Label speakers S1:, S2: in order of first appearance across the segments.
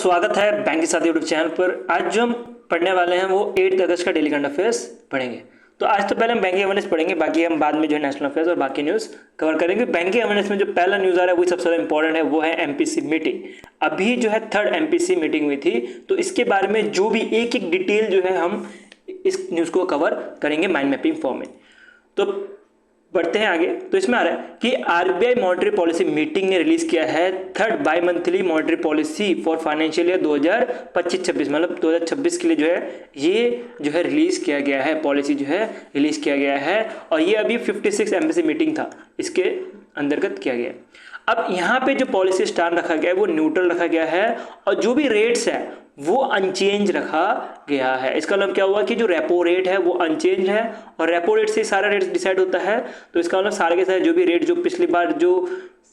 S1: स्वागत है बैंक के साथ यूट्यूब चैनल पर। आज जो हम पढ़ने वाले हैं वो 8 अगस्त का डेली करंट अफेयर्स पढ़ेंगे। तो आज तो पहले हम बैंकिंग अवेयरनेस पढ़ेंगे, बाकी हम बाद में जो है नेशनल अफेयर्स और बाकी न्यूज़ कवर करेंगे। बैंकिंग अवेयरनेस में जो पहला न्यूज़ आ रहा है वही सबसे ज़्यादा इंपॉर्टेंट है, वो है एमपीसी मीटिंग। अभी जो है 3rd एमपीसी मीटिंग हुई थी, तो इसके बारे में जो भी एक एक डिटेल जो है हम इस न्यूज़ को कवर करेंगे माइंड मैपिंग फॉर्म में। तो बढ़ते हैं आगे। तो इसमें आ रहा है कि आरबीआई मॉनेटरी पॉलिसी मीटिंग ने रिलीज किया है 3rd by monthly monetary policy for financial year 2025-26, मतलब 2026 के लिए जो है ये जो है रिलीज किया गया है, पॉलिसी जो है रिलीज किया गया है। और ये अभी 56 एमपीसी मीटिंग था, इसके अंतर्गत किया गया। अब यहाँ पे जो पॉलिसी स्टैंड रखा गया है वो न्यूट्रल रखा गया है, और जो भी रेट्स है वो अनचेंज रखा गया है। इसका मतलब क्या हुआ कि जो रेपो रेट है वो अनचेंज है, और रेपो रेट से सारा रेट डिसाइड होता है। तो इसका मतलब सारे के सारे जो भी रेट जो पिछली बार जो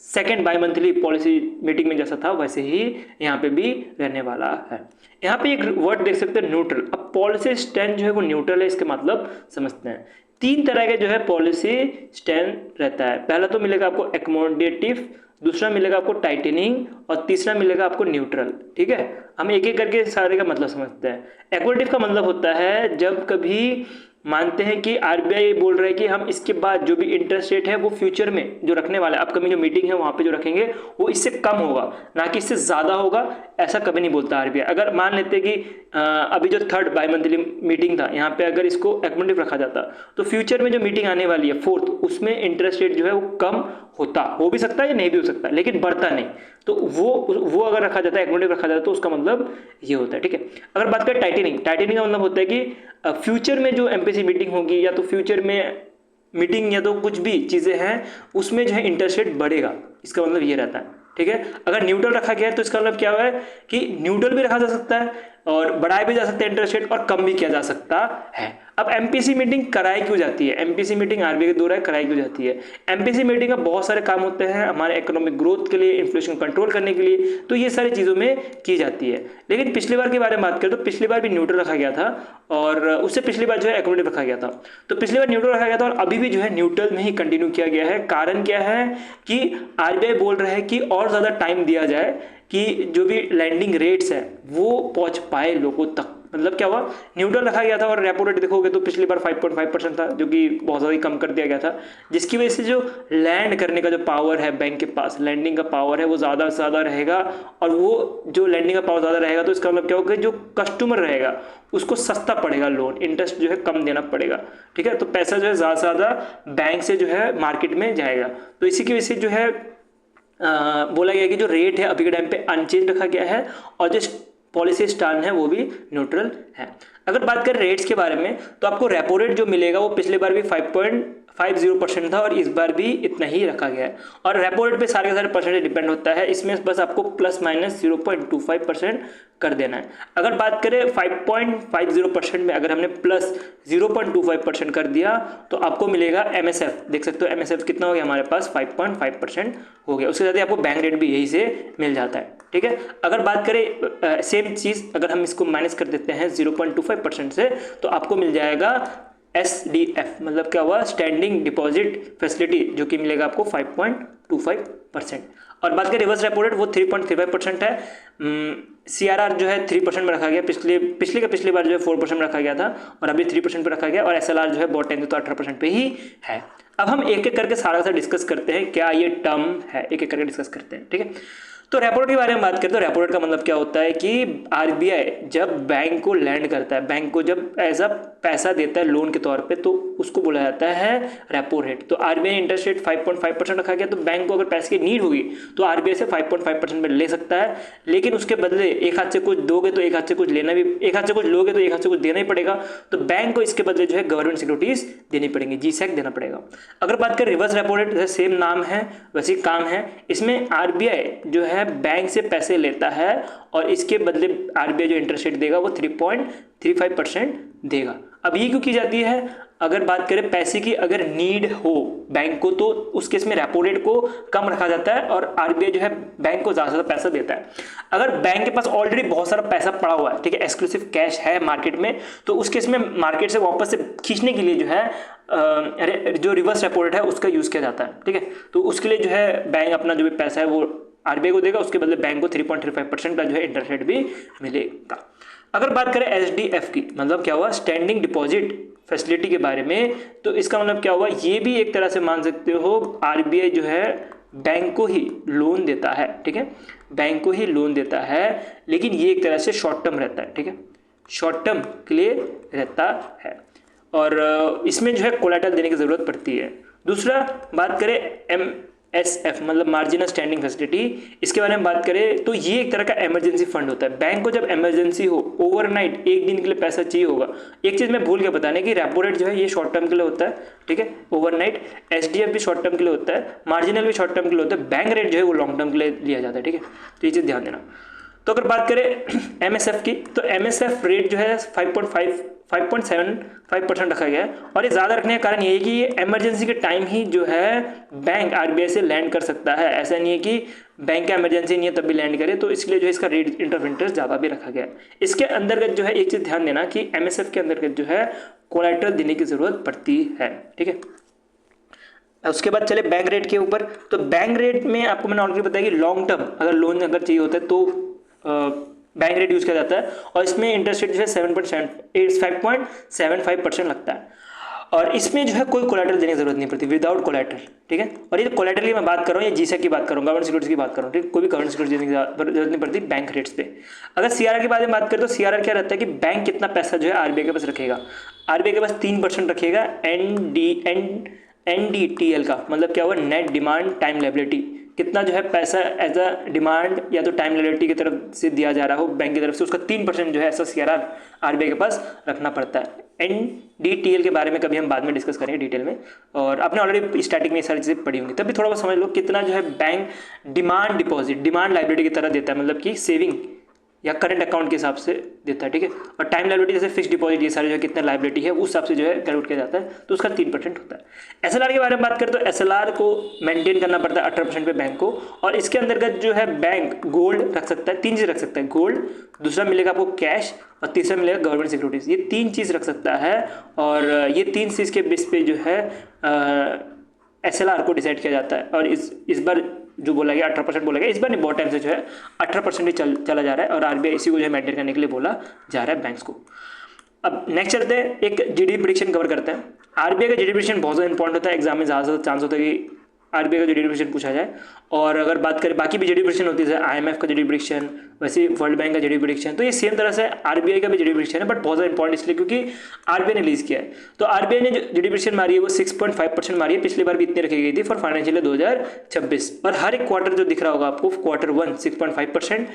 S1: 2nd by monthly policy meeting में जैसा था वैसे ही यहाँ पे भी रहने वाला है। यहाँ पे एक वर्ड देख सकते हैं, न्यूट्रल। अब पॉलिसी स्टैंड जो है वो न्यूट्रल है, इसके मतलब समझते हैं। 3 तरह के जो है पॉलिसी स्टैंड रहता है। पहला तो मिलेगा आपको एकोमोडेटिव, दूसरा मिलेगा आपको टाइटनिंग, और तीसरा मिलेगा आपको न्यूट्रल। ठीक है, हम एक एक करके सारे का मतलब समझते हैं। एकोमोडेटिव का मतलब होता है जब कभी मानते हैं कि आरबीआई बोल रहा है कि हम इसके बाद जो भी इंटरेस्ट रेट है वो फ्यूचर में जो रखने वाला है, अपकमिंग जो मीटिंग है वहाँ पे जो रखेंगे वो इससे कम होगा, ना कि इससे ज़्यादा होगा, ऐसा कभी नहीं बोलता आरबीआई। अगर मान लेते कि अभी जो 3rd बाई मंथली मीटिंग था यहाँ पे अगर इसको एकोमोडेटिव रखा जाता तो फ्यूचर में जो मीटिंग आने वाली है 4th, उसमें इंटरेस्ट रेट जो है वो कम होता, हो भी सकता है या नहीं भी हो सकता, लेकिन बढ़ता नहीं। तो वो अगर रखा जाता है, एकोमोडेटिव रखा जाता है, तो उसका मतलब ये होता है। ठीक है, अगर बात करें टाइटनिंग का मतलब होता है कि फ्यूचर में जो एमपीसी मीटिंग होगी या तो फ्यूचर में मीटिंग या तो कुछ भी चीज़ें हैं उसमें जो है इंटरेस्ट रेट बढ़ेगा, इसका मतलब ये रहता है। ठीक है, अगर न्यूट्रल रखा गया है तो इसका मतलब क्या हुआ है कि न्यूट्रल भी रखा जा सकता है और बढ़ाया भी जा सकता है इंटरेस्ट रेट, और कम भी किया जा सकता है। अब एमपीसी मीटिंग कराई क्यों जाती है? एमपीसी मीटिंग आरबीआई के द्वारा कराई क्यों जाती है? एमपीसी मीटिंग का बहुत सारे काम होते हैं हमारे इकोनॉमिक ग्रोथ के लिए, इन्फ्लेशन कंट्रोल करने के लिए, तो ये सारी चीज़ों में की जाती है। लेकिन पिछली बार के बारे में बात करें तो पिछली बार भी न्यूट्रल रखा गया था, और उससे पिछली बार जो है एकोमोडेटिव रखा गया था। तो पिछली बार न्यूट्रल रखा गया था और अभी भी जो है न्यूट्रल में ही कंटिन्यू किया गया है। कारण क्या है कि आरबीआई बोल रहा है कि और ज़्यादा टाइम दिया जाए कि जो भी लैंडिंग रेट्स है वो पहुंच पाए लोगों तक। मतलब क्या हुआ, न्यूट्रल रखा गया था, और रेपो रेट देखोगे तो पिछली बार 5.5% था, जो कि बहुत ज़्यादा कम कर दिया गया था, जिसकी वजह से जो लैंड करने का जो पावर है बैंक के पास, लैंडिंग का पावर है वो ज़्यादा से ज़्यादा रहेगा। और वो जो लैंडिंग का पावर ज़्यादा रहेगा तो इसका मतलब क्या होगा, जो कस्टमर रहेगा उसको सस्ता पड़ेगा लोन, इंटरेस्ट जो है कम देना पड़ेगा। ठीक है, तो पैसा जो है ज़्यादा से ज़्यादा बैंक से जो है मार्केट में जाएगा। तो इसी की वजह से जो है बोला गया कि जो रेट है अभी के टाइम पे अनचेंज रखा गया है, और जो पॉलिसी स्टैंड है वो भी न्यूट्रल है। अगर बात करें रेट्स के बारे में तो आपको रेपो रेट जो मिलेगा वो पिछले बार भी 5.50% था, और इस बार भी इतना ही रखा गया है। और रेपो रेट पे सारे के सारे परसेंटेज डिपेंड होता है, इसमें बस आपको ±0.25% कर देना है। अगर बात करें 5.50% में अगर हमने +0.25% कर दिया तो आपको मिलेगा एमएसएफ। देख सकते हो एमएसएफ कितना हो गया हमारे पास, 5.5% हो गया। उसके साथ ही आपको बैंक रेट भी यही से मिल जाता है। ठीक है, अगर बात करें सेम चीज़ अगर हम इसको माइनस कर देते हैं 0.25% से, तो आपको मिल जाएगा SDF, मतलब क्या हुआ, स्टैंडिंग डिपॉजिट फैसिलिटी, जो कि मिलेगा आपको 5.25%। और बात करें रिवर्स रेपो रेट वो 3.35% है। CRR जो है 3% में रखा गया, पिछली बार जो है 4% में रखा गया था, और अभी 3% पे रखा गया। और SLR जो है बहुत टाइम से तो 18% पे ही है। अब हम एक एक करके सारा सा डिस्कस करते हैं, क्या ये टर्म है, एक एक करके डिस्कस करते हैं। ठीक है, तो रेपो रेट के बारे में बात करें तो रेपो रेट का मतलब क्या होता है कि आरबीआई जब बैंक को लैंड करता है, बैंक को जब एज अ पैसा देता है लोन के तौर पे, तो उसको बोला जाता है रेपो रेट। तो आरबीआई इंटरेस्ट रेट 5.5% रखा गया, तो बैंक को अगर पैसे की नीड होगी तो आरबीआई से 5.5% में ले सकता है। लेकिन उसके बदले एक हाथ से कुछ दोगे तो एक हाथ से कुछ लेना भी, एक हाथ से कुछ लोगे तो एक हाथ से कुछ देना ही पड़ेगा। तो बैंक को इसके बदले जो है गवर्नमेंट सिक्योरिटीज देनी पड़ेंगी, जीसैक देना पड़ेगा। अगर बात करें रिवर्स रेपो रेट, जैसे सेम नाम है वैसे काम है। इसमें आरबीआई जो है बैंक से पैसे लेता है, और इसके बदले आरबीआई जो इंटरेस्ट रेट देगा वो 3.35% देगा। अब ये क्यों की जाती है? अगर बात करें पैसे की अगर नीड हो बैंक को, तो उस केस में रेपो रेट को कम रखा जाता है, और आरबीआई जो है बैंक को ज़्यादा से ज़्यादा पैसा देता है। अगर बैंक के पास ऑलरेडी बहुत सारा पैसा पड़ा हुआ है, ठीक है, एक्सक्लूसिव कैश है मार्केट में, तो उस केस में मार्केट से वापस से खींचने के लिए जो है जो रिवर्स रेपो रेट है उसका यूज़ किया जाता है। ठीक है, तो उसके लिए जो है बैंक अपना जो भी पैसा है वो आरबीआई को देगा, उसके बदले बैंक को 3.35% का जो है इंटरेस्ट रेट भी मिलेगा। अगर बात करें एसडीएफ की, मतलब क्या हुआ, स्टैंडिंग डिपॉजिट फैसिलिटी के बारे में, तो इसका मतलब क्या हुआ, ये भी एक तरह से मान सकते हो आरबीआई जो है बैंक को ही लोन देता है, ठीक है, बैंक को ही लोन देता है, लेकिन ये एक तरह से शॉर्ट टर्म रहता है, ठीक है, शॉर्ट टर्म के लिए रहता है, और इसमें जो है कोलैटरल देने की ज़रूरत पड़ती है। दूसरा बात करें MSF मतलब मार्जिनल स्टैंडिंग फैसिलिटी, इसके बारे में बात करें तो ये एक तरह का इमरजेंसी फंड होता है। बैंक को जब इमरजेंसी हो, ओवरनाइट एक दिन के लिए पैसा चाहिए होगा, एक चीज़ मैं भूल के बताने की, रेपो रेट जो है ये शॉर्ट टर्म के लिए होता है, ठीक है, ओवरनाइट, SDF भी शॉर्ट टर्म के लिए होता है, मार्जिनल भी शॉर्ट टर्म के लिए होता है, बैंक रेट जो है वो लॉन्ग टर्म के लिए लिया जाता है, ठीक है, तो ये चीज़ ध्यान देना। तो अगर बात करें MSF की, तो MSF रेट जो है 5.75% रखा गया है, और ये ज़्यादा रखने का कारण ये है कि ये इमरजेंसी के टाइम ही जो है बैंक आरबीआई से लैंड कर सकता है, ऐसा नहीं है कि बैंक का इमरजेंसी नहीं है तब भी लैंड करे, तो इसलिए जो है इसका रेट ऑफ इंटरेस्ट ज़्यादा भी रखा गया है। इसके अंतर्गत जो है एक चीज़ ध्यान देना कि MSF के अंतर्गत जो है कोलैटरल देने की ज़रूरत पड़ती है, ठीक है। उसके बाद चले बैंक रेट के ऊपर, तो बैंक रेट में आपको मैंने ऑलरेडी बताया कि लॉन्ग टर्म अगर लोन अगर चाहिए होता है तो बैंक रेट यूज़ किया जाता है, और इसमें इंटरेस्ट रेट जो है 5.75% लगता है, और इसमें जो है कोई कोलैटरल देने की जरूरत नहीं पड़ती, विदाउट कोलैटरल, ठीक है। और ये कोलैटरल की मैं बात कर रहा हूँ, ये जीसेक की बात कर रहा हूँ, गवर्नमेंट सिक्योरिटीज की बात कर रहा हूँ, ठीक, कोई भी गवर्नमेंट सिक्योरिटी देने की जरूरत नहीं पड़ती बैंक रेट्स पे। अगर सीआरआर के बारे में बात करें तो सीआरआर क्या रहता है कि बैंक कितना पैसा जो है आरबीआई के पास रखेगा, आरबीआई के पास 3% रखेगा NDTL का, मतलब क्या हुआ, नेट डिमांड टाइम लायबिलिटी, कितना जो है पैसा एज अ डिमांड या तो टाइम लायबिलिटी की तरफ से दिया जा रहा हो बैंक की तरफ से, उसका 3% जो है ऐसा सीआरआर आरबीआई के पास रखना पड़ता है। NDTL के बारे में कभी हम बाद में डिस्कस करेंगे डिटेल में, और आपने ऑलरेडी स्टार्टिंग में ये सारी चीज़ें पढ़ी होंगी, तभी थोड़ा बहुत समझ लो कितना जो है bank demand deposit demand liability की तरह देता है, मतलब कि सेविंग या करंट अकाउंट के हिसाब से देता है, ठीक है। और टाइम लायबिलिटी जैसे फिक्स डिपॉजिट ये सारे जो है कितना लायबिलिटी है उस हिसाब से जो है कैलकुलेट किया जाता है, तो उसका 3% होता है। SLR के बारे में बात करें तो SLR को मेंटेन करना पड़ता है 18% पे बैंक को, और इसके अंतर्गत जो है बैंक गोल्ड रख सकता है, 3 चीज़ रख सकता है, गोल्ड, दूसरा मिलेगा आपको कैश, और तीसरा मिलेगा गवर्नमेंट सिक्योरिटीज, ये 3 चीज़ रख सकता है, और ये 3 चीज़ के बेस पे जो है SLR को डिसाइड किया जाता है। और इस बार जो बोला गया 18% बोला गया, इस बार नहीं बहुत टाइम से जो है 18% ही चला जा रहा है, और आरबीआई इसी को जो है मेंटेन करने के लिए बोला जा रहा है बैंक्स को। अब नेक्स्ट चलते हैं, एक जीडीपी प्रेडिक्शन कवर करते हैं। आरबीआई का जीडीपी प्रेडिक्शन बहुत ज़्यादा इंपॉर्टेंट होता है, एग्जाम में ज़्यादा चांस होता है कि आरबीआई का जीडीपी प्रेडिक्शन पूछा जाए। और अगर बात करें बाकी भी जीडीपी प्रेडिक्शन होती है, IMF का जीडीपी प्रेडिक्शन, वैसे वर्ल्ड बैंक का जीडीपी प्रेडिक्शन, तो ये सेम तरह से आरबीआई का भी जीडीपी प्रेडिक्शन है, बट बहुत ज़्यादा इंपॉर्टेंट इसलिए क्योंकि आरबीआई ने रिलीज किया है। तो आरबीआई ने जो जीडीपी प्रेडिक्शन मारी है वो 6.5% मारी है, पिछली बार भी इतनी रखी गई थी फॉर फाइनेंशियल ईयर 2026, और हर एक क्वार्टर जो दिख रहा होगा आपको, Q1 6.5%,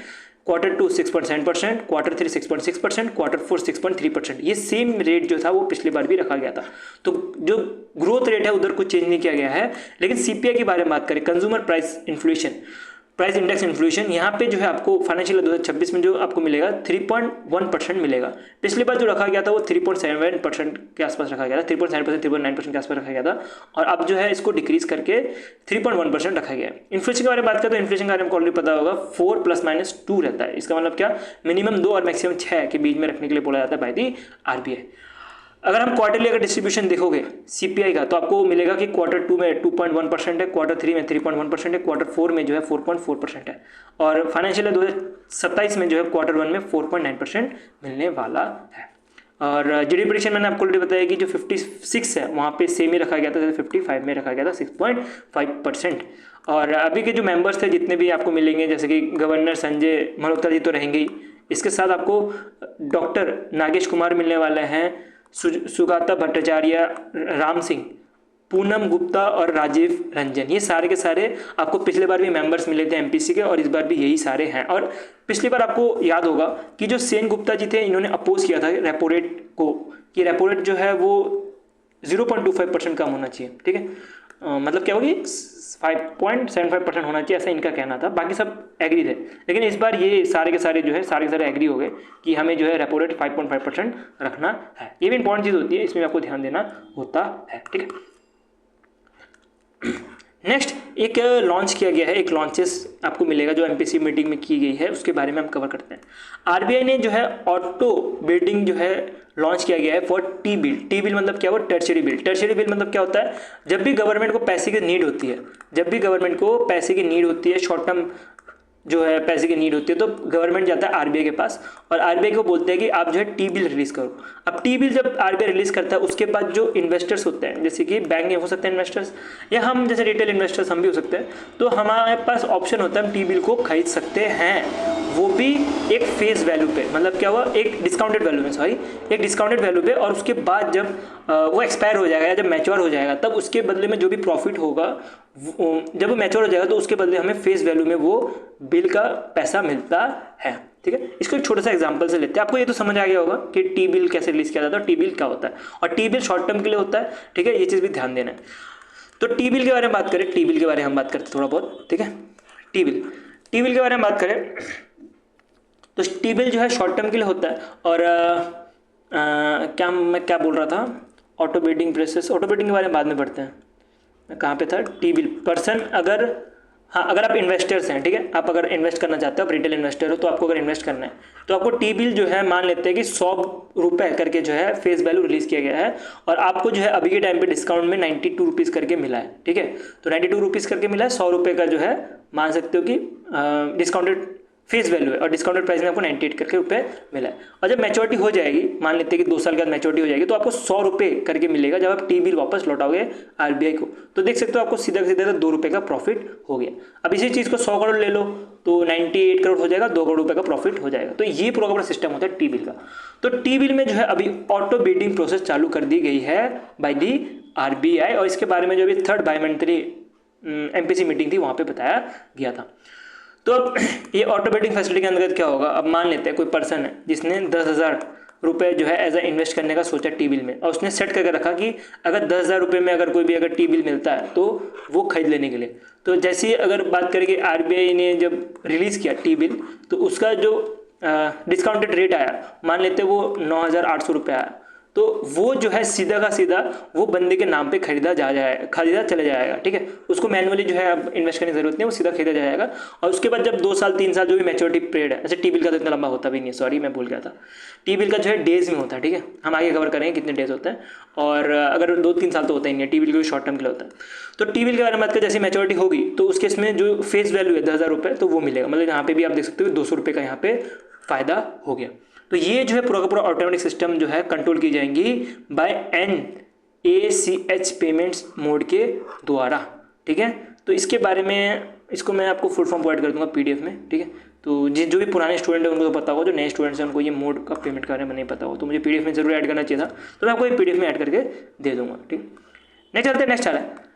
S1: Q2 6.7%, Q3 6.6%, Q4 6.3%, ये सेम रेट जो था वो पिछली बार भी रखा गया था। तो जो ग्रोथ रेट है उधर कुछ चेंज नहीं किया गया है। लेकिन सीपीआई के बारे में बात करें, consumer price inflation, price index inflation, यहाँ पे जो है आपको फाइनेंशियल 2026 में जो आपको मिलेगा 3.1% मिलेगा। पिछली बार जो रखा गया था वो 3.7% के आसपास रखा गया था, 3.7% 3.9% के आसपास रखा गया था, और अब जो है इसको डिक्रीज करके 3.1% रखा गया है। इन्फ्लेशन के बारे में बात करें तो इन्फ्लेशन के बारे में ऑलरेडी पता होगा, 4 ± 2 रहता है। इसका मतलब क्या, मिनिमम 2 और मैक्सिमम 6 के बीच में रखने के लिए बोला जाता है बाय दी आरबीआई। अगर हम क्वार्टरली अगर डिस्ट्रीब्यूशन देखोगे सीपीआई का, तो आपको मिलेगा कि Q2 में 2.1% है, Q3 में 3.1% है, Q4 में जो है 4.4% है, और फाइनेंशियल 2027 में जो है Q1 में 4.9% मिलने वाला है। और जीडीपी प्रेडिक्शन मैंने आपको ऑलरेडी बताया कि जो 56 है वहाँ पे सेम ही रखा गया था, जैसे 55 में रखा गया था 6.5%। और अभी के जो मेंबर्स थे जितने भी आपको मिलेंगे, जैसे कि गवर्नर संजय मल्होत्रा जी तो रहेंगे ही, इसके साथ आपको डॉक्टर नागेश कुमार मिलने वाले हैं, सुगाता भट्टाचार्य, राम सिंह, पूनम गुप्ता और राजीव रंजन, ये सारे के सारे आपको पिछले बार भी मेंबर्स मिले थे एमपीसी के, और इस बार भी यही सारे हैं। और पिछली बार आपको याद होगा कि जो सेन गुप्ता जी थे, इन्होंने अपोज किया था रेपो रेट को, कि रेपो रेट जो है वो 0.25% कम होना चाहिए, ठीक है, मतलब क्या होगी 5.75% होना चाहिए, ऐसा इनका कहना था। बाकी सब एग्री थे, लेकिन इस बार ये सारे के सारे जो है सारे के सारे एग्री हो गए कि हमें जो है रेपो रेट 5.5% रखना है। ये भी इंपॉर्टेंट चीज़ होती है, इसमें आपको ध्यान देना होता है, ठीक है। नेक्स्ट एक लॉन्च किया गया है, एक लॉन्चेस आपको मिलेगा जो एमपीसी मीटिंग में की गई है, उसके बारे में हम कवर करते हैं। आरबीआई ने जो है ऑटो बिल्डिंग जो है लॉन्च किया गया है for T bill. T bill मतलब क्या हुआ, टर्शरी बिल। टर्शरी बिल मतलब क्या होता है, जब भी गवर्नमेंट को पैसे की नीड होती है, जब भी गवर्नमेंट को पैसे की नीड होती है, शॉर्ट टर्म जो है पैसे की नीड होती है, तो गवर्नमेंट जाता है आरबीआई के पास और आरबीआई को बोलते हैं कि आप जो है टी बिल रिलीज करो। अब टी बिल जब आरबीआई रिलीज करता है उसके बाद जो इन्वेस्टर्स होते हैं, जैसे कि बैंक में हो सकते हैं इन्वेस्टर्स या हम जैसे रिटेल इन्वेस्टर्स हम भी हो सकते हैं, तो हमारे पास ऑप्शन होता है हम टी बिल को खरीद सकते हैं, वो भी एक फेस वैल्यू पे, मतलब क्या हुआ, एक डिस्काउंटेड वैल्यू में, सॉरी एक डिस्काउंटेड वैल्यू पे। और उसके बाद जब वो एक्सपायर हो जाएगा या जब मैच्योर हो जाएगा तब उसके बदले में जो भी प्रॉफिट होगा, जब वो मैच्योर हो जाएगा तो उसके बदले हमें फेस वैल्यू में वो बिल का पैसा मिलता है। ठीक है, इसको एक छोटा सा एग्जांपल से लेते हैं। आपको ये तो समझ आ गया होगा कि टी बिल कैसे रिलीज किया जाता है, टी बिल क्या होता है, और टी बिल शॉर्ट टर्म के लिए होता है। ठीक है, ये चीज़ भी ध्यान देना है। तो टी बिल के बारे में बात करें, टी बिल के बारे में हम बात करते हैं थोड़ा बहुत। ठीक है, टी बिल के बारे में बात करें तो टी बिल जो है शॉर्ट टर्म के लिए होता है। और मैं क्या बोल रहा था, auto bidding process, auto bidding के बारे में बाद में पढ़ते हैं। मैं कहाँ पे था, टी बिल पर्सन अगर, हाँ अगर आप इन्वेस्टर्स हैं, ठीक है, आप अगर इन्वेस्ट करना चाहते हो, आप रिटेल इन्वेस्टर हो, तो आपको अगर इन्वेस्ट करना है तो आपको टी बिल जो है मान लेते हैं कि 100 रुपये करके जो है फेस वैल्यू रिलीज किया गया है और आपको जो है अभी के टाइम पे डिस्काउंट में 92 रुपीज़ करके मिला है। ठीक है, तो 92 रुपीज़ करके मिला है, 100 रुपये का जो है मान सकते हो कि डिस्काउंटेड फेस वैल्यू है और डिस्काउंटेड प्राइस में आपको 98 करके रुपये मिला है। और जब मैच्योरिटी हो जाएगी, मान लेते हैं कि 2 साल के बाद मैच्योरिटी हो जाएगी, तो आपको 100 रुपये करके मिलेगा जब आप टी बिल वापस लौटाओगे आरबीआई को। तो देख सकते हो आपको सीधा सीधा 2 रुपये का प्रॉफिट हो गया। अब इसी चीज़ को 100 करोड़ ले लो तो 98 करोड़ हो जाएगा, 2 करोड़ रुपये का प्रॉफिट हो जाएगा। तो ये पूरा का सिस्टम होता है टी बिल का। तो टी बिल में जो है अभी ऑटो बिडिंग प्रोसेस चालू कर दी गई है बाय दी आरबीआई, और इसके बारे में जो अभी 3rd बायमंथली एमपीसी मीटिंग थी वहाँ पर बताया गया था। तो अब ये ऑटो बिडिंग फैसिलिटी के अंतर्गत क्या होगा, अब मान लेते हैं कोई पर्सन है जिसने 10,000 रुपये जो है एज अ इन्वेस्ट करने का सोचा टी बिल में, और उसने सेट करके रखा कि अगर 10,000 रुपये में अगर कोई भी अगर टी बिल मिलता है तो वो खरीद लेने के लिए। तो जैसे ही अगर बात करें कि आरबीआई ने जब रिलीज़ किया टी बिल, तो उसका जो डिस्काउंटेड रेट आया, मान लेते वो 9,800 रुपये आया, तो वो जो है सीधा का सीधा वो बंदे के नाम पे खरीदा चला जाएगा। ठीक है, उसको मैनुअली जो है अब इन्वेस्ट करने की जरूरत नहीं, वो सीधा खरीदा जाएगा। और उसके बाद जब 2 साल 3 साल जो भी मैच्योरिटी पीरियड है, ऐसे टी बिल का तो इतना लंबा होता भी नहीं है, सॉरी मैं भूल गया था, टी बिल का जो है डेज में होता है। ठीक है, हम आगे कवर करेंगे कितने डेज होते हैं, और अगर 2-3 साल तो होता ही नहीं है, टी बिल को शॉर्ट टर्म के लिए होता है। तो टी बिल के बारे में बात करें, जैसे मैच्योरिटी होगी तो उसके इसमें जो फेस वैल्यू है 10,000 रुपये, तो वो मिलेगा। मतलब यहाँ पे भी आप देख सकते हो 200 रुपये का यहाँ पे फ़ायदा हो गया। तो ये जो है पूरा का पूरा ऑटोमेटिक सिस्टम जो है कंट्रोल की जाएंगी बाय NACH पेमेंट्स मोड के द्वारा। ठीक है, तो इसके बारे में, इसको मैं आपको फुल फॉर्म प्रोवाइड कर दूंगा PDF में। ठीक है, तो जो भी पुराने स्टूडेंट है उनको तो पता होगा, जो नए स्टूडेंट्स हैं उनको ये मोड का पेमेंट के बारे में नहीं पता हो, तो मुझे PDF में जरूर ऐड करना चाहिए था, तो मैं आपको ये PDF में ऐड करके दे दूंगा। ठीक, नेक्स्ट चलते हैं, नेक्स्ट आ रहा है,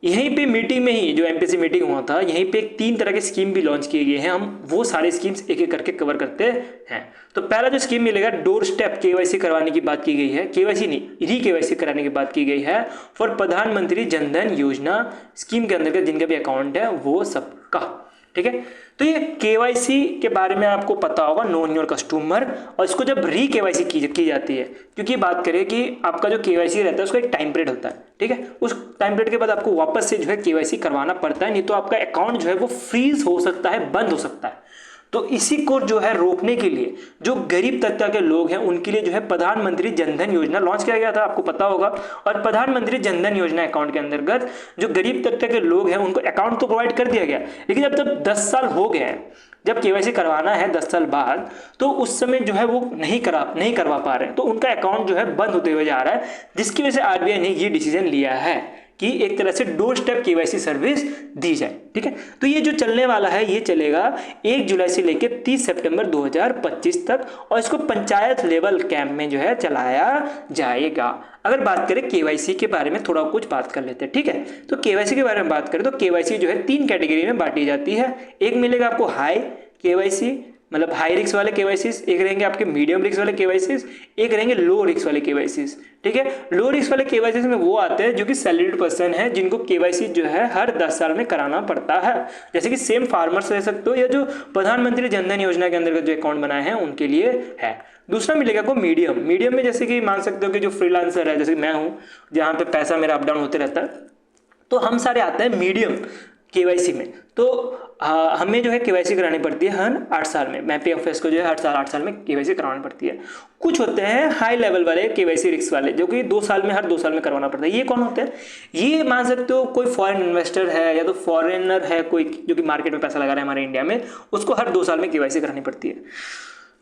S1: यहीं पे मीटिंग में ही जो एमपीसी मीटिंग हुआ था, यहीं पे 3 तरह के स्कीम भी लॉन्च किए गए हैं। हम वो सारे स्कीम्स एक एक करके कवर करते हैं। तो पहला जो स्कीम मिलेगा, डोर स्टेप केवाईसी करवाने की बात की गई है, केवाईसी नहीं री केवाईसी कराने की बात की गई है फॉर प्रधानमंत्री जनधन योजना स्कीम के अंतर्गत जिनका भी अकाउंट है वो सबका। ठीक है, तो ये केवाईसी के बारे में आपको पता होगा, नोन योर कस्टमर, और इसको जब री केवाईसी की जाती है, क्योंकि बात करें कि आपका जो केवाईसी रहता है उसका एक टाइम पीरियड होता है। ठीक है, उस टाइम पीरियड के बाद आपको वापस से जो है केवाईसी करवाना पड़ता है, नहीं तो आपका अकाउंट जो है वो फ्रीज हो सकता है, बंद हो सकता है। तो इसी को जो है रोकने के लिए जो गरीब तबका के लोग हैं उनके लिए जो है प्रधानमंत्री जनधन योजना लॉन्च किया गया था, आपको पता होगा। और प्रधानमंत्री जनधन योजना अकाउंट के अंतर्गत जो गरीब तबके के लोग हैं उनको अकाउंट तो प्रोवाइड कर दिया गया, लेकिन जब 10 साल हो गए हैं, जब केवाईसी करवाना है 10 साल बाद, तो उस समय जो है वो नहीं करवा पा रहे हैं, तो उनका अकाउंट जो है बंद होते हुए जा रहा है, जिसकी वजह से आरबीआई ने ये डिसीजन लिया है कि एक तरह से डोर स्टेप केवाईसी सर्विस दी जाए। ठीक है, तो ये जो चलने वाला है ये चलेगा 1 जुलाई से लेकर 30 सितंबर 2025 तक, और इसको पंचायत लेवल कैंप में जो है चलाया जाएगा। अगर बात करें केवाईसी के बारे में थोड़ा कुछ बात कर लेते हैं। ठीक है, तो केवाईसी के बारे में बात करें तो केवाईसी जो है 3 कैटेगरी में बांटी जाती है। एक मिलेगा आपको हाई केवाईसी, मतलब हाई रिस्क वाले केवाईसीस, एक रहेंगे आपके मीडियम रिस्क वाले केवाईसीस, एक रहेंगे लो रिस्क वाले केवाईसीस। ठीक है, लो रिस्क वाले केवाईसीस में वो आते हैं जो कि सैलरीड पर्सन है, जिनको केवाईसी जो है हर 10 साल में कराना पड़ता है, जैसे कि सेम फार्मर्स रह सकते हो या जो प्रधानमंत्री जनधन योजना के अंतर्गत जो अकाउंट बनाए हैं उनके लिए है। दूसरा मिलेगा आपको मीडियम में, जैसे कि मान सकते हो कि जो फ्रीलांसर है, जैसे मैं हूँ, जहाँ पे पैसा मेरा अप डाउन होते रहता है, तो हम सारे आते हैं मीडियम केवाईसी में। तो हमें जो है केवाईसी करानी पड़ती है हर 8 साल में। मैपी ऑफिस को जो है हर 8 साल में केवाईसी करवानी पड़ती है। कुछ होते हैं हाई लेवल वाले केवाईसी रिस्क वाले, जो कि 2 साल में, हर 2 साल में करवाना पड़ता है। ये कौन होते हैं? ये मान सकते हो कोई फॉरेन इन्वेस्टर है या तो फॉरेनर है कोई, जो कि मार्केट में पैसा लगा रहा है हमारे इंडिया में, उसको हर 2 साल में केवाईसी करानी पड़ती है।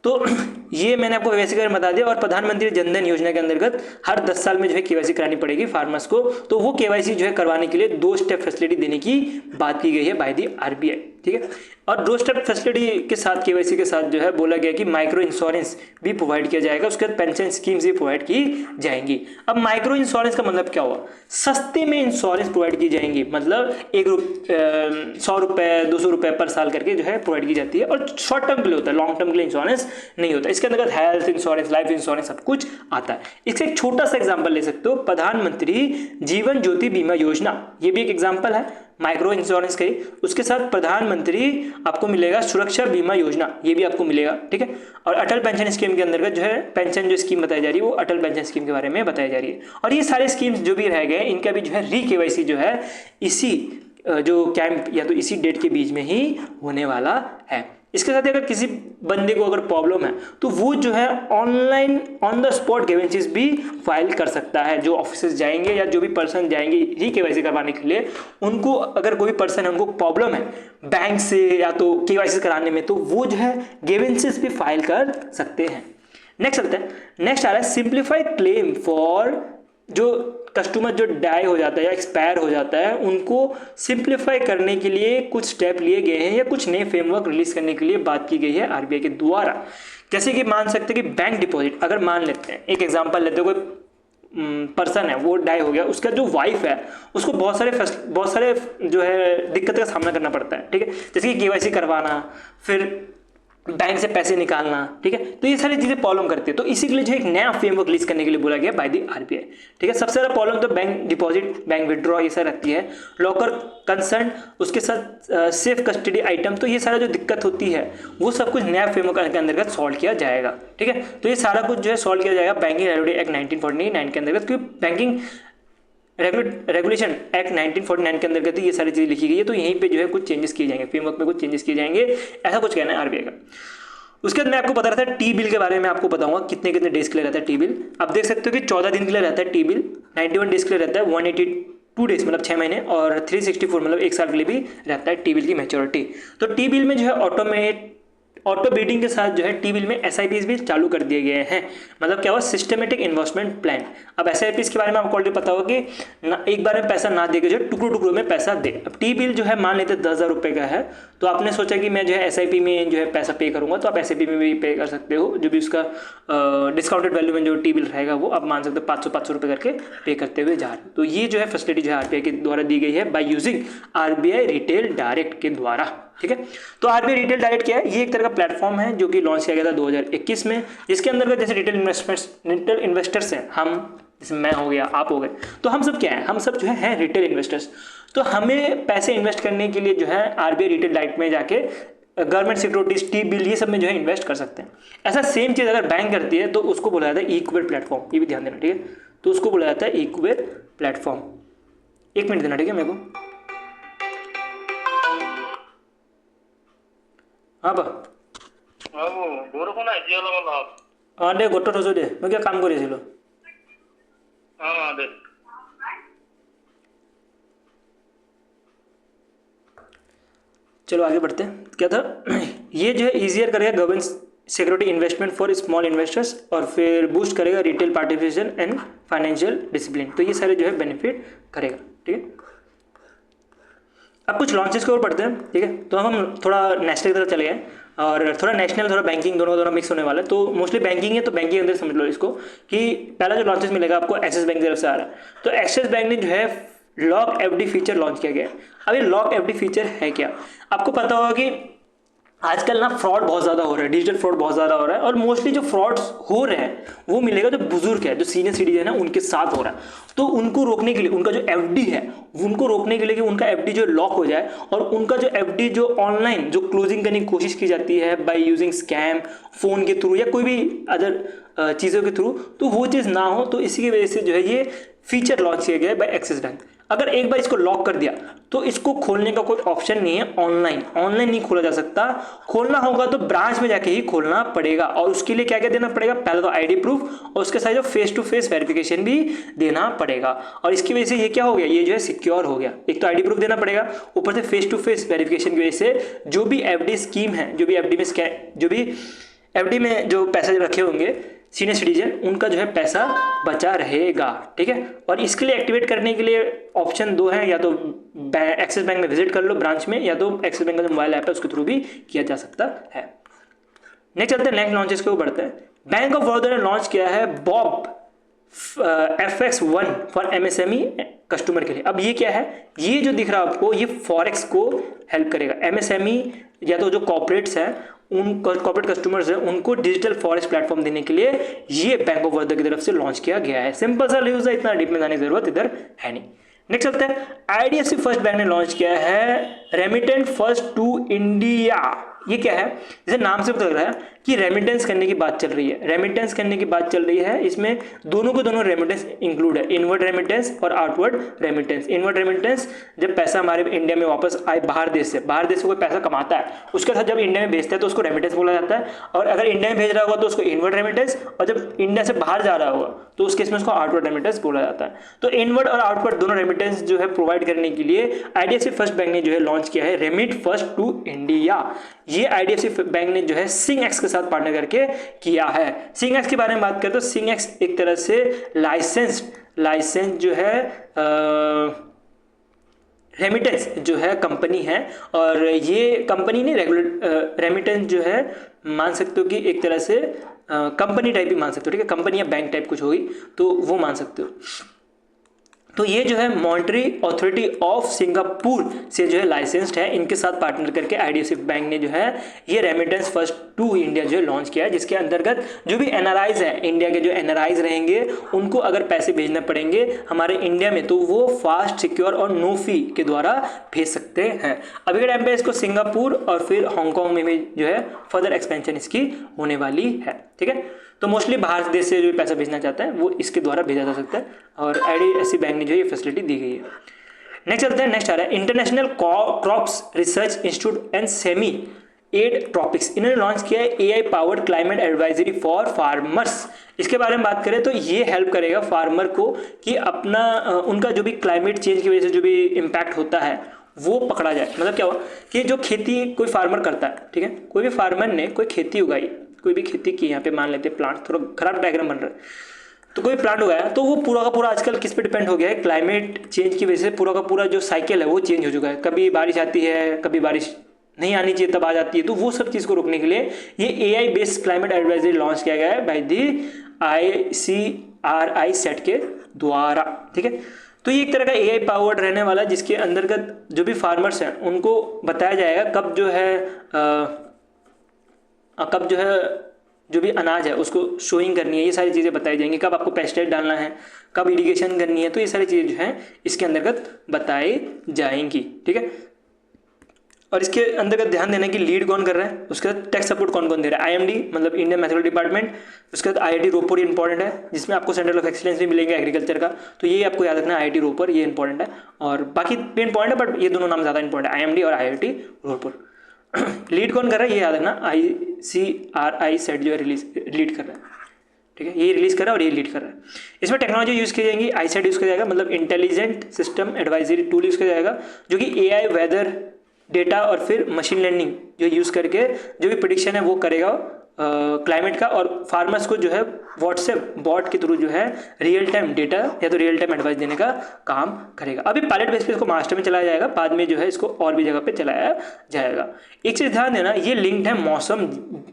S1: तो ये मैंने आपको केवाईसी का बता दिया। और प्रधानमंत्री जनधन योजना के अंतर्गत हर 10 साल में जो है केवाईसी करानी पड़ेगी फार्मर्स को। तो वो केवाईसी जो है करवाने के लिए 2 स्टेप फैसिलिटी देने की बात की गई है बाय दी आरबीआई, ठीक है। और 2 स्टेप फैसिलिटी के साथ, केवाईसी के साथ जो है बोला गया कि माइक्रो इंश्योरेंस भी प्रोवाइड किया जाएगा, उसके बाद पेंशन स्कीम्स भी प्रोवाइड की जाएंगी। अब माइक्रो इंश्योरेंस का मतलब क्या हुआ? सस्ते में इंश्योरेंस प्रोवाइड की जाएंगी, मतलब 100 रुपये 200 रुपये पर साल करके जो है प्रोवाइड की जाती है। और शॉर्ट टर्म के लिए होता है, लॉन्ग टर्म के लिए इंश्योरेंस नहीं होता। इसके अंतर्गत हेल्थ इंश्योरेंस, लाइफ इंश्योरेंस सब कुछ आता है। इसका एक छोटा सा एग्जाम्पल ले सकते हो, प्रधानमंत्री जीवन ज्योति बीमा योजना, ये भी एक एग्जाम्पल है माइक्रो इंश्योरेंस का ही। उसके साथ प्रधानमंत्री आपको मिलेगा सुरक्षा बीमा योजना, ये भी आपको मिलेगा, ठीक है। और अटल पेंशन स्कीम के अंतर्गत जो है पेंशन जो स्कीम बताई जा रही है वो अटल पेंशन स्कीम के बारे में बताई जा रही है। और ये सारे स्कीम्स जो भी रह गए, इनका भी जो है री केवाईसी जो है इसी जो कैंप या तो इसी डेट के बीच में ही होने वाला है। इसके साथ अगर किसी बंदे को अगर प्रॉब्लम है तो वो जो है online on the spot grievances भी फाइल कर सकता है। जो ऑफिसेस जाएंगे या जो भी पर्सन जाएंगे री केवाईसी करवाने के लिए, उनको अगर कोई पर्सन है, उनको प्रॉब्लम है बैंक से या तो केवाईसी कराने में, तो वो जो है ग्रीवेंसेस भी फाइल कर सकते हैं। नेक्स्ट चलते हैं। नेक्स्ट आ रहा है सिंप्लीफाइड क्लेम फॉर, जो कस्टमर जो डाई हो जाता है या एक्सपायर हो जाता है, उनको सिंप्लीफाई करने के लिए कुछ स्टेप लिए गए हैं या कुछ नए फ्रेमवर्क रिलीज करने के लिए बात की गई है आरबीआई के द्वारा। जैसे कि मान सकते हैं कि बैंक डिपॉजिट, अगर मान लेते हैं, एक एग्जांपल लेते हैं, कोई पर्सन है वो डाई हो गया, उसका जो वाइफ है उसको बहुत सारे जो है दिक्कत का सामना करना पड़ता है, ठीक है। जैसे कि केवाईसी करवाना, फिर बैंक से पैसे निकालना, ठीक है। तो ये सारी चीजें प्रॉब्लम करती है। तो इसी के लिए जो एक नया फ्रेमवर्क रिलीज करने के लिए बोला गया बाय दी आरबीआई, ठीक है। सबसे ज्यादा प्रॉब्लम तो बैंक डिपॉजिट, बैंक विड्रॉ ये सारी रहती है, लॉकर कंसर्न, उसके साथ सेफ कस्टडी आइटम। तो ये सारा जो दिक्कत होती है वो सब कुछ नया फ्रेमवर्क के अंतर्गत सॉल्व किया जाएगा, ठीक है। तो ये सारा कुछ जो है सॉल्व किया जाएगा बैंकिंग रेगुलेटरी एक्ट 1949 के अंतर्गत, क्योंकि बैंकिंग रेगुलेशन एक्ट 1949 के अंतर्गत ये सारी चीजें लिखी गई है। तो यहीं पे जो है कुछ चेंजेस किए जाएंगे, फ्रेमवर्क में कुछ चेंजेस किए जाएंगे, ऐसा कुछ कहना है आरबीआई का। उसके बाद मैं आपको बता रहा था टी बिल के बारे में, आपको बताऊंगा कितने कितने डेज के लिए रहता है टी बिल। आप देख सकते हो कि 14 दिन के लिए रहता है टी बिल, 91 डेज के लिए रहता है, 182 डेज मतलब 6 महीने, और 364 मतलब 1 साल के लिए भी रहता है टी बिल की मैच्योरिटी। तो टी बिल में जो है ऑटो बीटिंग के साथ जो है टी बिल में एसआईपीज भी चालू कर दिए गए हैं। मतलब क्या हुआ, सिस्टमेटिक इन्वेस्टमेंट प्लान। अब एसआईपीज के बारे में आपको ऑलरेडी पता होगा कि एक बार में पैसा ना देकर जो है टुकड़ों टुकड़ों में पैसा दे। अब टी बिल जो है मान लेते 10,000 रुपये का है, तो आपने सोचा कि मैं जो है एसआईपी में जो है पैसा पे करूंगा, तो आप एसआईपी में भी पे कर सकते हो। जो भी उसका डिस्काउंटेड वैल्यू में जो टी बिल रहेगा वो आप मान सकते हो 500 रुपये करके पे करते हुए जा रहे हो। तो ये जो है फैसिलिटी जो है आरबीआई के द्वारा दी गई है by using RBI retail direct के द्वारा, ठीक है। तो आरबीआई रिटेल डायरेक्ट क्या है, ये एक तरह का प्लेटफॉर्म है जो कि लॉन्च किया गया था 2021 में, जिसके अंदर जैसे रिटेल इन्वेस्टर्स हैं, हम जैसे मैं हो गया, आप हो गए, तो हम सब क्या है, हम सब जो है रिटेल इन्वेस्टर्स। तो हमें पैसे इन्वेस्ट करने के लिए जो है आरबीआई रिटेल डायरेक्ट में जाके गवर्नमेंट सिक्योरिटीज, टी बिल, ये सब में जो है इन्वेस्ट कर सकते हैं। ऐसा सेम चीज अगर बैंक करती है तो उसको बोला जाता है इक्विटी प्लेटफॉर्म, ये भी ध्यान देना, ठीक है। तो उसको बोला जाता है इक्विटी प्लेटफॉर्म। 1 मिनट देना, ठीक है मेरे को। हाँ बा दे गोट थसो दे, मैं क्या काम কৰিছিলো। चलो आगे बढ़ते हैं। क्या था ये जो है इजियर करेगा government security investment for small investors, और फिर बूस्ट करेगा retail participation and financial discipline. तो ये सारे जो है बेनिफिट करेगा, ठीक है। अब कुछ लॉन्चेस के ऊपर पढ़ते हैं, ठीक है। तो हम थोड़ा नेशनल की तरफ चले गए, और थोड़ा नेशनल थोड़ा बैंकिंग, दोनों मिक्स होने वाला है। तो मोस्टली बैंकिंग है, तो बैंकिंग के अंदर समझ लो इसको कि पहला जो लॉन्चेस मिलेगा आपको एक्सिस बैंक की तरफ से आ रहा है। तो एक्सिस बैंक ने जो है लॉक एफडी फीचर लॉन्च किया गया है। अब ये लॉक एफडी फीचर है क्या, आपको पता होगा कि आजकल ना फ्रॉड बहुत ज़्यादा हो रहा है, डिजिटल फ्रॉड बहुत ज़्यादा हो रहा है, और मोस्टली जो फ्रॉड्स हो रहे हैं वो मिलेगा जो बुजुर्ग है, जो सीनियर सिटीजन है, उनके साथ हो रहा है। तो उनको रोकने के लिए, उनका जो एफडी है उनको रोकने के लिए कि उनका एफडी जो लॉक हो जाए, और उनका जो एफडी जो ऑनलाइन जो क्लोजिंग करने की कोशिश की जाती है बाय यूजिंग स्कैम, फ़ोन के थ्रू या कोई भी अदर चीज़ों के थ्रू, तो वो चीज़ ना हो। तो इसी की वजह से जो है ये फीचर लॉन्च किया गया है बाय एक्सिस बैंक। अगर एक बार इसको लॉक कर दिया तो इसको खोलने का कोई ऑप्शन नहीं है, ऑनलाइन नहीं खोला जा सकता। खोलना होगा तो ब्रांच में जाके ही खोलना पड़ेगा, और उसके लिए क्या क्या देना पड़ेगा, पहले तो आईडी प्रूफ और उसके साथ फेस टू फेस वेरिफिकेशन भी देना पड़ेगा। और इसकी वजह से ये क्या हो गया, ये जो है सिक्योर हो गया। एक तो आईडी प्रूफ देना पड़ेगा, ऊपर से फेस टू फेस वेरिफिकेशन की वजह से जो भी एफडी स्कीम है, जो भी एफडी में जो पैसे रखे होंगे सीनियर सिटीजन, उनका जो है पैसा बचा रहेगा। ठीक है, और इसके लिए एक्टिवेट करने के लिए ऑप्शन 2 है, या तो एक्सिस बैंक में विजिट कर लो ब्रांच में, या तो एक्सिस बैंक का जो मोबाइल ऐप है उसके थ्रू भी किया जा सकता है। नेक्स्ट चलते हैं, नेक्स्ट लॉन्चेस के ऊपर बढ़ते हैं। बैंक ऑफ बड़ौदा ने लॉन्च किया है Bob FX1 for MSME customer के लिए। अब ये क्या है, ये जो दिख रहा है आपको, ये फॉरेक्स को हेल्प करेगा। MSME या तो जो कॉर्पोरेट्स हैं, उन कॉर्पोरेट कस्टमर्स हैं, उनको डिजिटल फॉरेक्स प्लेटफॉर्म देने के लिए ये बैंक ऑफ बड़ौदा की तरफ से लॉन्च किया गया है। सिंपल सा यूज है, इतना डीप में जाने की जरूरत इधर है नहीं। नेक्स्ट चलते हैं, IDFC फर्स्ट बैंक ने लॉन्च किया है रेमिटेंट फर्स्ट टू इंडिया। ये क्या है, जैसे नाम से पता लग रहा है कि रेमिटेंस करने की बात चल रही है, रेमिटेंस करने की बात चल रही है। इसमें दोनों को दोनों रेमिटेंस इंक्लूड है, इनवर्ड रेमिटेंस और आउटवर्ड रेमिटेंस। इनवर्ड रेमिटेंस जब पैसा हमारे इंडिया में वापस आए बाहर देश से कोई पैसा कमाता है, उसके साथ जब इंडिया में भेजता है तो उसको रेमिटेंस बोला जाता है। और अगर इंडिया में भेज रहा होगा तो उसको इनवर्ड रेमिटेंस, और जब इंडिया से बाहर जा रहा होगा तो उस केस में उसको आउटवर्ड रेमिटेंस बोला जाता है। तो इनवर्ड और आउटवर्ड दोनों रेमिटेंस जो है प्रोवाइड करने के लिए IDFC फर्स्ट बैंक ने जो है लॉन्च किया है रेमिट फर्स्ट टू इंडिया। ये IDFC बैंक ने जो है सिंगएक्स के साथ पार्टनर करके किया है। सिंगएक्स के बारे में बात करें तो सिंगएक्स एक तरह से लाइसेंस जो है रेमिटेंस जो है कंपनी है, और ये कंपनी नहीं, रेगुलर रेमिटेंस जो है मान सकते हो कि एक तरह से कंपनी टाइप ही मान सकते हो। ठीक है, कंपनी या बैंक टाइप कुछ होगी तो वो मान सकते हो। तो ये जो है मॉनेटरी अथॉरिटी ऑफ सिंगापुर से जो है लाइसेंस्ड है। इनके साथ पार्टनर करके IDFC बैंक ने जो है ये रेमिटेंस फर्स्ट टू इंडिया जो है लॉन्च किया है, जिसके अंतर्गत जो भी NRIs है, इंडिया के जो NRIs रहेंगे, उनको अगर पैसे भेजने पड़ेंगे हमारे इंडिया में तो वो फास्ट, सिक्योर और नो फी के द्वारा भेज सकते हैं। अभी के टाइम पे इसको सिंगापुर और फिर हांगकॉन्ग में भी जो है फर्दर एक्सपेंशन इसकी होने वाली है। ठीक है, तो मोस्टली बाहर देश से जो पैसा भेजना चाहता है वो इसके द्वारा भेजा जा सकता है, और IDFC बैंक ने जो ये फैसिलिटी दी गई है। नेक्स्ट चलते हैं, नेक्स्ट आ रहा है international crops research institute and semi arid tropics. इन्होंने लॉन्च किया है AI powered climate advisory for farmers. इसके बारे में बात करें तो ये हेल्प करेगा फार्मर को कि अपना उनका जो भी क्लाइमेट चेंज की वजह से जो भी इम्पैक्ट होता है वो पकड़ा जाए। मतलब क्या हुआ कि जो खेती कोई फार्मर करता है, ठीक है, कोई भी फार्मर ने कोई खेती उगाई, कोई भी खेती की, यहाँ पे मान लेते हैं प्लांट, थोड़ा खराब डायग्राम बन रहा है, तो कोई प्लांट उगाया तो वो पूरा का पूरा आजकल किस पे डिपेंड हो गया है, क्लाइमेट चेंज की वजह से पूरा का पूरा जो साइकिल है वो चेंज हो चुका है। कभी बारिश आती है, कभी बारिश नहीं आनी चाहिए तब आ जाती है। तो वो सब चीज़ को रोकने के लिए ये AI based climate advisory launch किया गया है बाय दी ICRI सेट के द्वारा। ठीक है, तो ये एक तरह का AI पावर्ड रहने वाला है, जिसके अंतर्गत जो भी फार्मर्स हैं उनको बताया जाएगा कब जो है जो भी अनाज है उसको शोइंग करनी है, ये सारी चीज़ें बताई जाएंगी। कब आपको पेस्टिसाइड डालना है, कब इरिगेशन करनी है, तो ये सारी चीज़ें जो हैं इसके अंतर्गत बताई जाएंगी। ठीक है, और इसके अंतर्गत ध्यान देना कि लीड कौन कर रहा है, उसके बाद टेक सपोर्ट कौन कौन दे रहा है, IMD मतलब इंडियन मैथमेटिक्स डिपार्टमेंट, उसके बाद IIT रोपर इंपॉर्टेंट है, जिसमें आपको सेंटर ऑफ एक्सीलेंस भी मिलेंगे एग्रीकल्चर का, तो ये आपको याद रखना है, IIT रोपर ये इंपॉर्टेंट है, और बाकी भी इंपॉर्टेंट है बट ये दोनों नाम ज़्यादा इंपॉर्टेंट है, IMD और IIT रोपर। लीड कौन कर रहा है ये याद रखना, ICRI सेट जो है लीड कर रहा है। ठीक है, ये रिलीज कर रहा है और ये लीड कर रहा है। इसमें टेक्नोलॉजी यूज़ की जाएंगी, ICET यूज़ किया जाएगा, मतलब intelligent system advisory tool use किया जाएगा, जो कि AI वेदर डेटा और फिर मशीन लर्निंग जो यूज़ करके जो भी प्रेडिक्शन है वो करेगा क्लाइमेट का, और फार्मर्स को जो है व्हाट्सएप बॉट के थ्रू जो है रियल टाइम डेटा या तो रियल टाइम एडवाइस देने का काम करेगा। अभी पायलट बेस पे इसको महाराष्ट्र में चलाया जाएगा, बाद में जो है इसको और भी जगह पे चलाया जाएगा। एक चीज़ ध्यान देना, ये लिंक्ड है मौसम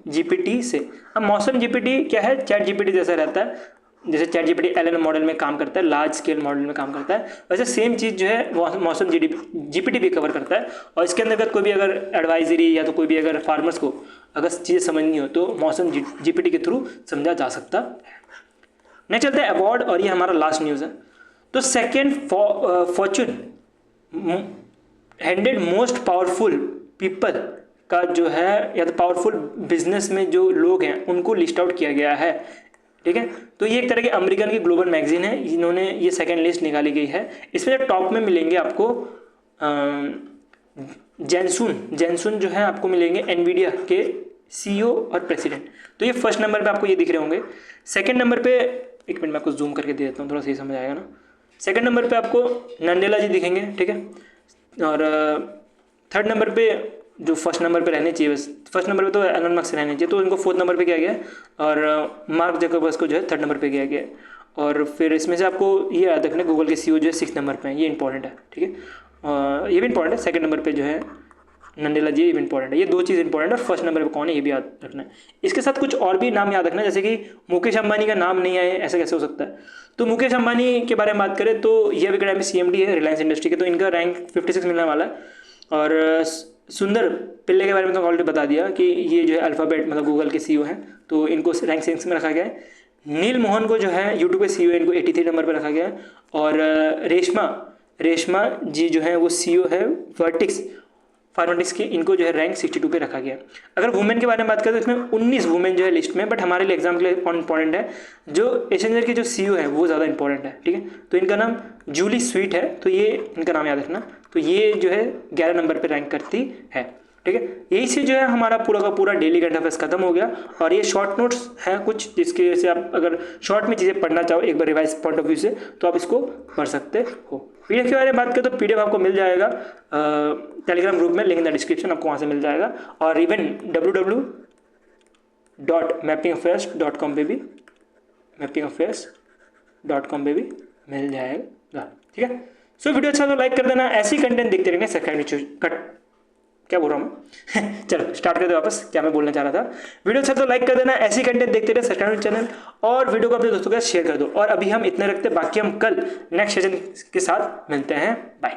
S1: GPT से। अब मौसम GPT क्या है, चैट GPT जैसा रहता है, जैसे चैट GPT LLM मॉडल में काम करता है, लार्ज स्केल मॉडल में काम करता है, वैसे सेम चीज़ जो है मौसम GPT भी कवर करता है। और इसके अंतर्गत कोई भी अगर एडवाइजरी या तो कोई भी अगर फार्मर्स को अगर चीज़ें समझनी हो तो मौसम GPT के थ्रू समझा जा सकता है। नेक्स्ट चलते हैं अवार्ड, और ये हमारा लास्ट न्यूज़ है। तो second Fortune 100 most powerful people का जो है या तो पावरफुल बिजनेस में जो लोग हैं उनको लिस्ट आउट किया गया है ठीक है। तो ये एक तरह की अमेरिकन की ग्लोबल मैगजीन है, इन्होंने ये सेकंड लिस्ट निकाली गई है। इसमें जो टॉप में मिलेंगे आपको जेनसून जो है आपको मिलेंगे एनवीडिया के सीईओ और प्रेसिडेंट। तो ये फर्स्ट नंबर पे आपको ये दिख रहे होंगे। सेकंड नंबर पे, एक मिनट मैं आपको जूम करके दे देता हूँ, थोड़ा सही समझ आएगा ना। सेकंड नंबर पे आपको नंदेला जी दिखेंगे, ठीक है। और थर्ड नंबर पे जो फर्स्ट नंबर पे रहने चाहिए, बस फर्स्ट नंबर पे तो एलन मस्क रहने चाहिए, तो इनको फोर्थ नंबर पे किया गया और मार्क जकरबर्ग को जो है थर्ड नंबर पे किया गया। और फिर इसमें से आपको ये याद रखना, गूगल के सीईओ जो है 6 नंबर पे है, ये इंपॉर्टेंट है, ठीक है। ये भी इंपॉर्टेंट है, सेकंड नंबर पे जो है नंदेला जी, ये भी इंपॉर्टेंट है। ये दो चीज़ इंपॉर्टेंट है। और फर्स्ट नंबर पे कौन है ये भी याद रखना है। इसके साथ कुछ और भी नाम याद रखना है, जैसे कि मुकेश अंबानी का नाम नहीं आए, ऐसा कैसे हो सकता है। तो मुकेश अंबानी के बारे में बात करें तो ये अभी टाइम में CMD है रिलायंस इंडस्ट्री के, तो इनका रैंक 56 मिलने वाला है। और सुंदर पिल्ले के बारे में तो ऑलरेडी बता दिया कि ये जो है अल्फ़ाबेट मतलब गूगल के सीईओ हैं, तो इनको रैंक 6 में रखा गया है। नील मोहन को जो है यूट्यूब के सीईओ, इनको 83 नंबर पर रखा गया है। और रेशमा जी जो है वो सीईओ है वर्टिक्स फार्मेटिक्स की, इनको जो है रैंक 62 पे रखा गया। अगर वुमेन के बारे में बात करें तो इसमें 19 वुमेन जो है लिस्ट में, बट हमारे लिए एग्जाम के लिए इंपॉर्टेंट है, जो एसेंजर के जो सीईओ है वो ज़्यादा इंपॉर्टेंट है, ठीक है। तो इनका नाम जूली स्वीट है, तो ये इनका नाम याद रखना। तो ये जो है 11 नंबर पर रैंक करती है, ठीक है। यही से जो है हमारा पूरा का पूरा डेली करंट अफेयर्स खत्म हो गया। और ये शॉर्ट नोट्स हैं कुछ, जिसके वजह से आप अगर शॉर्ट में चीज़ें पढ़ना चाहो एक बार रिवाइज पॉइंट ऑफ व्यू से, तो आप इसको पढ़ सकते हो। PDF के बारे में बात करें तो PDF आपको मिल जाएगा टेलीग्राम ग्रुप में, लिंक इन द डिस्क्रिप्शन, आपको वहाँ से मिल जाएगा। और इवन www.mappingaffairs.com पे भी मिल जाएगा, ठीक है। सो वीडियो अच्छा तो लाइक कर देना, ऐसी कंटेंट देखते रहना, सब्सक्राइब क्या बोल रहा हूँ मैं चलो स्टार्ट करते वापस, क्या मैं बोलना चाह रहा था। वीडियो अच्छा तो लाइक कर देना, ऐसी कंटेंट देखते रहे, सब्सक्राइब चैनल, और वीडियो को अपने दोस्तों के साथ शेयर कर दो। और अभी हम इतने रखते, बाकी हम कल नेक्स्ट सेशन के साथ मिलते हैं। बाय।